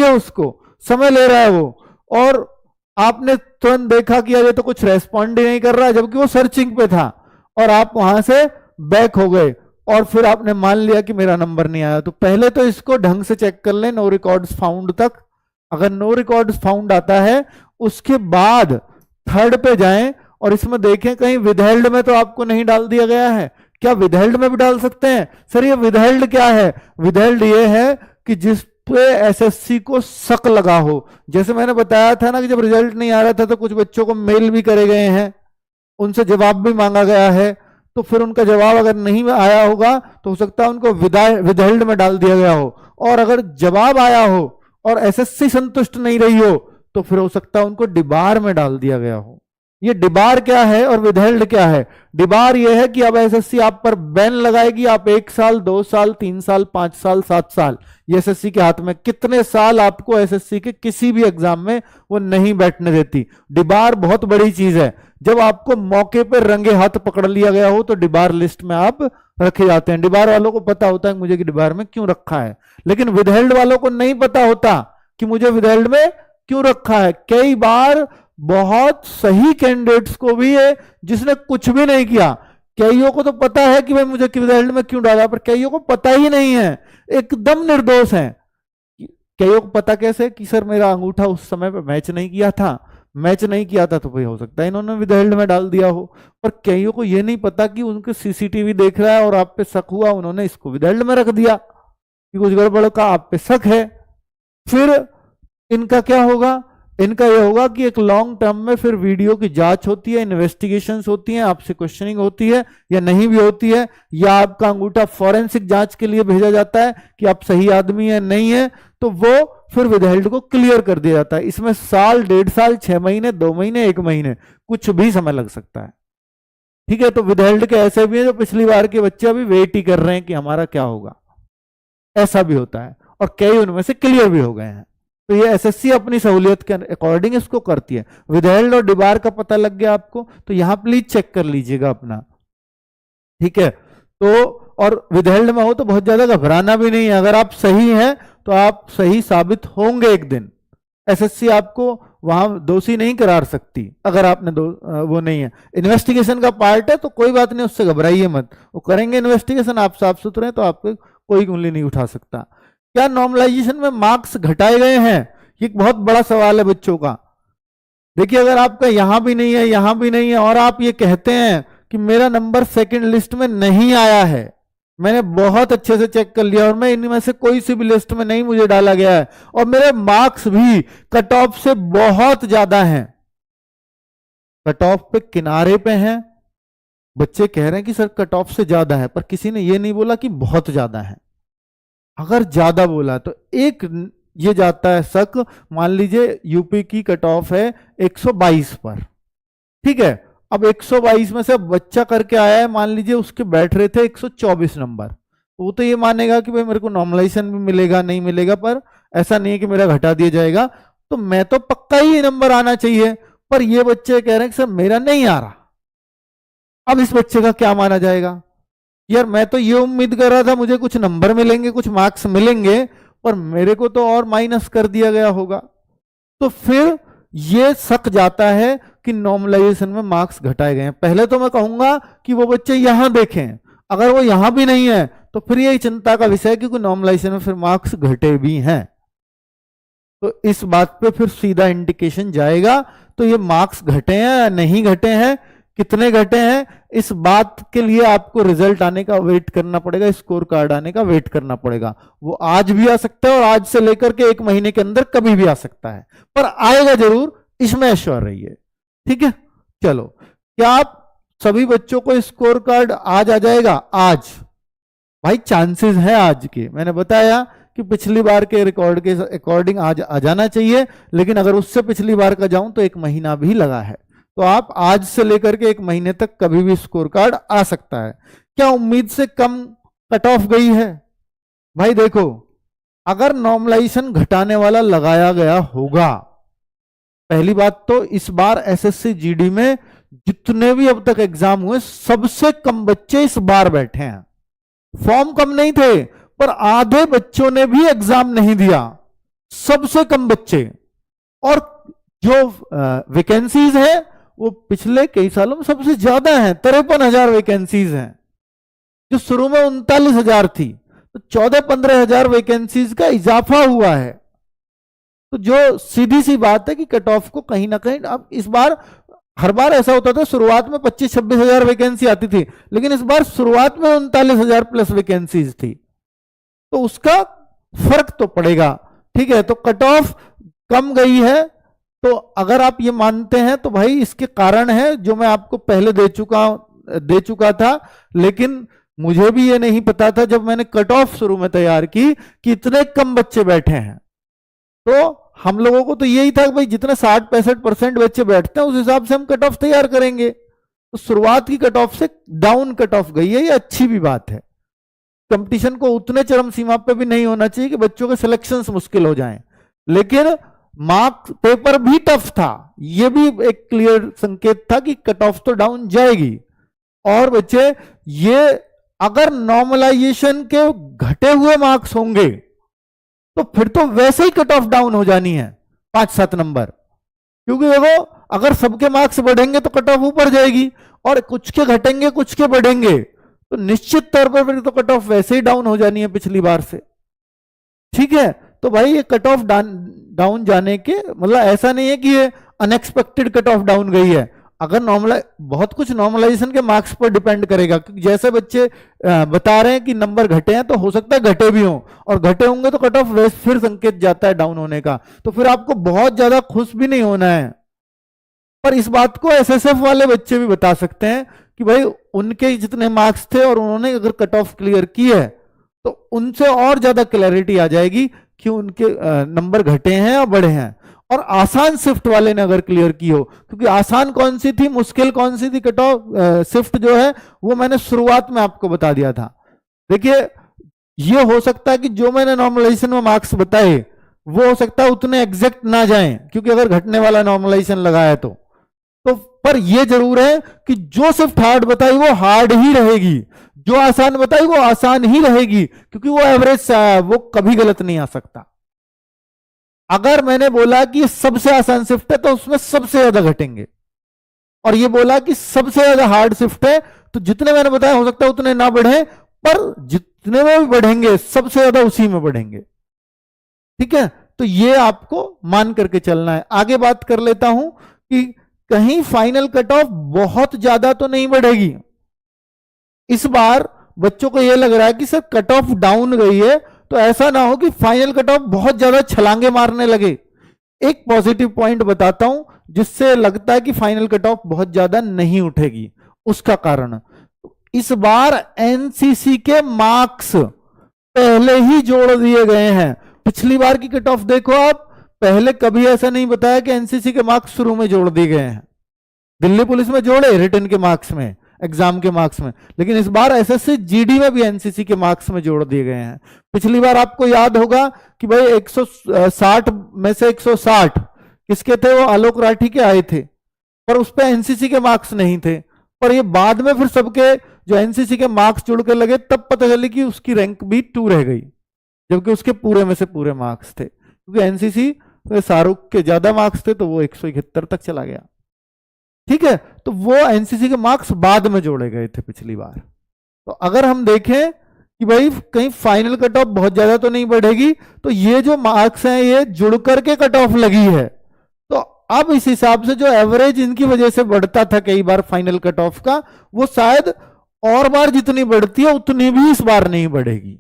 उसको, समय ले रहा है वो, और आपने तुरंत देखा कि अरे तो कुछ रेस्पॉन्ड ही नहीं कर रहा, जबकि वो सर्चिंग पे था, और आप वहां से बैक हो गए, और फिर आपने मान लिया कि मेरा नंबर नहीं आया। तो पहले तो इसको ढंग से चेक कर लें, नो रिकॉर्ड्स फाउंड तक। अगर नो रिकॉर्ड्स फाउंड आता है, उसके बाद थर्ड पे जाएं और इसमें देखें कहीं विदहेल्ड में तो आपको नहीं डाल दिया गया है। क्या विदहेल्ड में भी डाल सकते हैं? सर ये विदहेल्ड क्या है? विदहेल्ड ये है कि जिस पे एसएससी को शक लगा हो। जैसे मैंने बताया था ना कि जब रिजल्ट नहीं आ रहा था तो कुछ बच्चों को मेल भी करे गए हैं, उनसे जवाब भी मांगा गया है, तो फिर उनका जवाब अगर नहीं आया होगा तो हो सकता है उनको विदहेल्ड में डाल दिया गया हो, और अगर जवाब आया हो और एसएससी संतुष्ट नहीं रही हो तो फिर हो सकता है उनको डिबार में डाल दिया गया हो। ये डिबार क्या है और विदहेल्ड क्या है? डिबार ये है कि अब एसएससी आप पर बैन लगाएगी, आप 1 साल 2 साल 3 साल 5 साल 7 साल, ये एसएससी के हाथ में, कितने साल आपको एसएससी के किसी भी एग्जाम में वो नहीं बैठने देती। डिबार बहुत बड़ी चीज है। जब आपको मौके पर रंगे हाथ पकड़ लिया गया हो तो डिबार लिस्ट में आप रखे जाते हैं। डिबार वालों को पता होता है मुझे कि डिबार में क्यों रखा है, लेकिन विदहेल्ड वालों को नहीं पता होता कि मुझे विदहेल्ड में क्यों रखा है। कई बार बहुत सही कैंडिडेट्स को भी है जिसने कुछ भी नहीं किया, कईयों को तो पता है कि भाई मुझे विदहेल्ड में क्यों डाला, पर कईयों को पता ही नहीं है, एकदम निर्दोष हैं। कईयों को पता कैसे कि सर मेरा अंगूठा उस समय पे मैच नहीं किया था, मैच नहीं किया था तो भाई हो सकता है इन्होंने विदहेल्ड में डाल दिया हो। पर कईयों को ये नहीं पता कि उनके सीसीटीवी देख रहा है और आप पे शक हुआ, उन्होंने इसको विदहेल्ड में रख दिया कि कुछ गड़बड़ का आप पे शक है। फिर इनका क्या होगा? इनका यह होगा कि एक लॉन्ग टर्म में फिर वीडियो की जांच होती है, इन्वेस्टिगेशंस होती हैं, आपसे क्वेश्चनिंग होती है या नहीं भी होती है, या आपका अंगूठा फॉरेंसिक जांच के लिए भेजा जाता है कि आप सही आदमी है नहीं है, तो वो फिर विदहेल्ड को क्लियर कर दिया जाता है। इसमें साल 1.5 साल 6 महीने 2 महीने 1 महीने कुछ भी समय लग सकता है। ठीक है, तो विदहेल्ड के ऐसे भी हैं जो पिछली बार के बच्चे अभी वेट ही कर रहे हैं कि हमारा क्या होगा, ऐसा भी होता है, और कई उनमें से क्लियर भी हो गए हैं। तो ये एसएससी अपनी सहूलियत के अकॉर्डिंग इसको करती है। विदहेल्ड और डिबार का पता लग गया आपको, तो यहां प्लीज चेक कर लीजिएगा अपना। ठीक है, तो और विदहेल्ड में हो तो बहुत ज्यादा घबराना भी नहीं है। अगर आप सही हैं तो आप सही साबित होंगे एक दिन। एसएससी आपको वहां दोषी नहीं करार सकती अगर आपने वो नहीं है। इन्वेस्टिगेशन का पार्ट है तो कोई बात नहीं, उससे घबराइए मत, वो करेंगे इन्वेस्टिगेशन, आप साफ सुथरे हैं तो आपको कोई उंगली नहीं उठा सकता। क्या नॉर्मलाइजेशन में मार्क्स घटाए गए हैं? ये बहुत बड़ा सवाल है बच्चों का। देखिए, अगर आपका यहां भी नहीं है, यहां भी नहीं है, और आप ये कहते हैं कि मेरा नंबर सेकंड लिस्ट में नहीं आया है, मैंने बहुत अच्छे से चेक कर लिया और मैं इनमें से कोई सी भी लिस्ट में नहीं मुझे डाला गया है, और मेरे मार्क्स भी कट ऑफ से बहुत ज्यादा हैं, कट ऑफ पे किनारे पे हैं, बच्चे कह रहे हैं कि सर कट ऑफ से ज्यादा है, पर किसी ने ये नहीं बोला कि बहुत ज्यादा है। अगर ज्यादा बोला तो एक ये जाता है शक, मान लीजिए यूपी की कट ऑफ है 122 पर, ठीक है, अब 122 में से बच्चा करके आया है, मान लीजिए उसके बैठ रहे थे 124 नंबर, तो वो तो ये मानेगा कि भाई मेरे को नॉर्मलाइजेशन भी मिलेगा नहीं मिलेगा, पर ऐसा नहीं है कि मेरा घटा दिया जाएगा, तो मैं तो पक्का ही नंबर आना चाहिए। पर ये बच्चे कह रहे हैं कि सर मेरा नहीं आ रहा। अब इस बच्चे का क्या माना जाएगा? यार मैं तो ये उम्मीद कर रहा था मुझे कुछ नंबर मिलेंगे, कुछ मार्क्स मिलेंगे, पर मेरे को तो और माइनस कर दिया गया होगा। तो फिर ये शक जाता है कि नॉर्मलाइजेशन में मार्क्स घटाए गए हैं। पहले तो मैं कहूंगा कि वो बच्चे यहां देखें, अगर वो यहां भी नहीं है तो फिर ये चिंता का विषय है कि नॉर्मलाइजेशन में फिर मार्क्स घटे भी हैं, तो इस बात पे फिर सीधा इंडिकेशन जाएगा। तो ये मार्क्स घटे हैं या नहीं घटे हैं, कितने घटे हैं, इस बात के लिए आपको रिजल्ट आने का वेट करना पड़ेगा, स्कोर कार्ड आने का वेट करना पड़ेगा। वो आज भी आ सकता है और आज से लेकर के 1 महीने के अंदर कभी भी आ सकता है, पर आएगा जरूर, इसमें एश्योर रहिए। ठीक है, चलो, क्या आप सभी बच्चों को स्कोर कार्ड आज आ जाएगा? आज भाई चांसेस है आज के, मैंने बताया कि पिछली बार के रिकॉर्ड के अकॉर्डिंग आज आ जाना चाहिए, लेकिन अगर उससे पिछली बार का जाऊं तो 1 महीना भी लगा है, तो आप आज से लेकर के 1 महीने तक कभी भी स्कोर कार्ड आ सकता है। क्या उम्मीद से कम कट ऑफ गई है? भाई देखो, अगर नॉर्मलाइजेशन घटाने वाला लगाया गया होगा, पहली बात तो इस बार एसएससी जीडी में जितने भी अब तक एग्जाम हुए सबसे कम बच्चे इस बार बैठे हैं। फॉर्म कम नहीं थे, पर आधे बच्चों ने भी एग्जाम नहीं दिया, सबसे कम बच्चे, और जो वैकेंसीज है वो पिछले कई सालों में सबसे ज्यादा है, 53,000 वैकेंसीज हैं, जो शुरू में 39,000 थी, तो 14-15,000 वैकेंसीज का इजाफा हुआ है। तो जो सीधी सी बात है कि कट ऑफ को कहीं ना कहीं, अब इस बार, हर बार ऐसा होता था शुरुआत में 25-26,000 वैकेंसी आती थी, लेकिन इस बार शुरुआत में 39,000 प्लस वैकेंसीज थी, तो उसका फर्क तो पड़ेगा। ठीक है, तो कट ऑफ कम गई है, तो अगर आप ये मानते हैं तो भाई इसके कारण है जो मैं आपको पहले दे चुका था, लेकिन मुझे भी ये नहीं पता था जब मैंने कट ऑफ शुरू में तैयार की कि इतने कम बच्चे बैठे हैं। तो हम लोगों को तो यही था कि भाई जितने 60-65% बच्चे बैठते हैं उस हिसाब से हम कट ऑफ तैयार करेंगे, तो शुरुआत की कट ऑफ से डाउन कट ऑफ गई है, ये अच्छी भी बात है। कंपटीशन को उतने चरम सीमा पे भी नहीं होना चाहिए कि बच्चों के सिलेक्शंस मुश्किल हो जाएं, लेकिन मार्क्स पेपर भी टफ था, यह भी एक क्लियर संकेत था कि कट ऑफ तो डाउन जाएगी। और बच्चे, ये अगर नॉर्मलाइजेशन के घटे हुए मार्क्स होंगे तो फिर तो वैसे ही कट ऑफ डाउन हो जानी है 5-7 नंबर, क्योंकि देखो अगर सबके मार्क्स बढ़ेंगे तो कट ऑफ ऊपर जाएगी, और कुछ के घटेंगे कुछ के बढ़ेंगे, तो निश्चित तौर पर फिर तो कट ऑफ वैसे ही डाउन हो जानी है पिछली बार से। ठीक है, तो भाई ये कट ऑफ डाउन जाने के मतलब ऐसा नहीं है कि ये अनएक्सपेक्टेड कट ऑफ डाउन गई है। अगर बहुत कुछ नॉर्मलाइजेशन के मार्क्स पर डिपेंड करेगा, क्योंकि जैसे बच्चे बता रहे हैं कि नंबर घटे हैं, तो हो सकता है घटे भी हों, और घटे होंगे तो कट ऑफ फिर संकेत जाता है डाउन होने का, तो फिर आपको बहुत ज्यादा खुश भी नहीं होना है। पर इस बात को एसएसएफ वाले बच्चे भी बता सकते हैं कि भाई उनके जितने मार्क्स थे और उन्होंने अगर कट ऑफ क्लियर की है तो उनसे और ज्यादा क्लैरिटी आ जाएगी कि उनके नंबर घटे हैं या बढ़े हैं। और आसान शिफ्ट वाले ने अगर क्लियर की हो, क्योंकि आसान कौन सी थी मुश्किल कौन सी थी, कट ऑफ शिफ्ट जो है वो मैंने शुरुआत में आपको बता दिया था। देखिए, ये हो सकता है कि जो मैंने नॉर्मलाइजेशन में मार्क्स बताए वो हो सकता है उतने एग्जैक्ट ना जाएं, क्योंकि अगर घटने वाला नॉर्मलाइजेशन लगाया तो पर यह जरूर है कि जो शिफ्ट हार्ड बताई वो हार्ड ही रहेगी, जो आसान बताई वो आसान ही रहेगी, क्योंकि वो एवरेज से आया, वो कभी गलत नहीं आ सकता। अगर मैंने बोला कि सबसे आसान शिफ्ट है तो उसमें सबसे ज्यादा घटेंगे, और ये बोला कि सबसे ज्यादा हार्ड शिफ्ट है तो जितने मैंने बताया हो सकता है उतने ना बढ़े, पर जितने में भी बढ़ेंगे सबसे ज्यादा उसी में बढ़ेंगे। ठीक है, तो ये आपको मान करके चलना है। आगे बात कर लेता हूं कि कहीं फाइनल कट ऑफ बहुत ज्यादा तो नहीं बढ़ेगी। इस बार बच्चों को यह लग रहा है कि सर कट ऑफ डाउन गई है, तो ऐसा ना हो कि फाइनल कट ऑफ बहुत ज्यादा छलांगे मारने लगे। एक पॉजिटिव पॉइंट बताता हूं जिससे लगता है कि फाइनल कट ऑफ बहुत ज्यादा नहीं उठेगी। उसका कारण, इस बार एनसीसी के मार्क्स पहले ही जोड़ दिए गए हैं। पिछली बार की कट ऑफ देखो आप, पहले कभी ऐसा नहीं बताया कि एनसीसी के मार्क्स शुरू में जोड़ दिए गए हैं। दिल्ली पुलिस में जोड़े रिटर्न के मार्क्स में, एग्जाम के मार्क्स में, लेकिन इस बार एसएससी जीडी में भी एनसीसी के मार्क्स में जोड़ दिए गए हैं। पिछली बार आपको याद होगा कि भाई 160 में से 160 किसके थे, वो आलोक राठी के आए थे, पर उस पर एनसीसी के मार्क्स नहीं थे। पर ये बाद में फिर सबके जो एनसीसी के मार्क्स जुड़ के लगे तब पता चली कि उसकी रैंक भी 2 रह गई, जबकि उसके पूरे में से पूरे मार्क्स थे, क्योंकि एनसीसी शाहरुख के ज्यादा मार्क्स थे तो वो 171 तक चला गया। ठीक है, तो वो एनसीसी के मार्क्स बाद में जोड़े गए थे पिछली बार। तो अगर हम देखें कि भाई कहीं फाइनल कट ऑफ बहुत ज्यादा तो नहीं बढ़ेगी, तो ये जो मार्क्स हैं ये जुड़ करके कट ऑफ लगी है, तो अब इस हिसाब से जो एवरेज इनकी वजह से बढ़ता था कई बार फाइनल कट ऑफ का, वो शायद और बार जितनी बढ़ती है उतनी भी इस बार नहीं बढ़ेगी।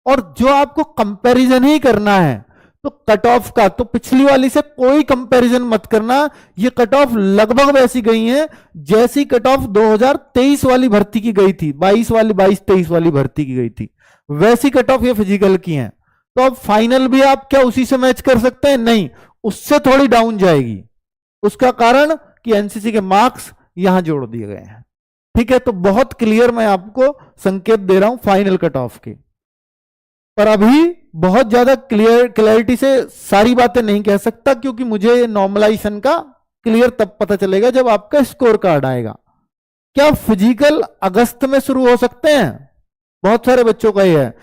और जो आपको कंपैरिजन ही करना है तो कट ऑफ का, तो पिछली वाली से कोई कंपैरिजन मत करना। ये कट ऑफ लगभग वैसी गई है जैसी कट ऑफ 2023 वाली भर्ती की गई थी, 22-23 वाली भर्ती की गई थी, वैसी कट ऑफ ये फिजिकल की है। तो अब फाइनल भी आप क्या उसी से मैच कर सकते हैं? नहीं, उससे थोड़ी डाउन जाएगी। उसका कारण कि एनसीसी के मार्क्स यहां जोड़ दिए गए हैं। ठीक है, तो बहुत क्लियर मैं आपको संकेत दे रहा हूं फाइनल कट ऑफ के, पर अभी बहुत ज्यादा क्लियरिटी से सारी बातें नहीं कह सकता, क्योंकि मुझे नॉर्मलाइजेशन का क्लियर तब पता चलेगा जब आपका स्कोर कार्ड आएगा। क्या फिजिकल अगस्त में शुरू हो सकते हैं? बहुत सारे बच्चों का ये है।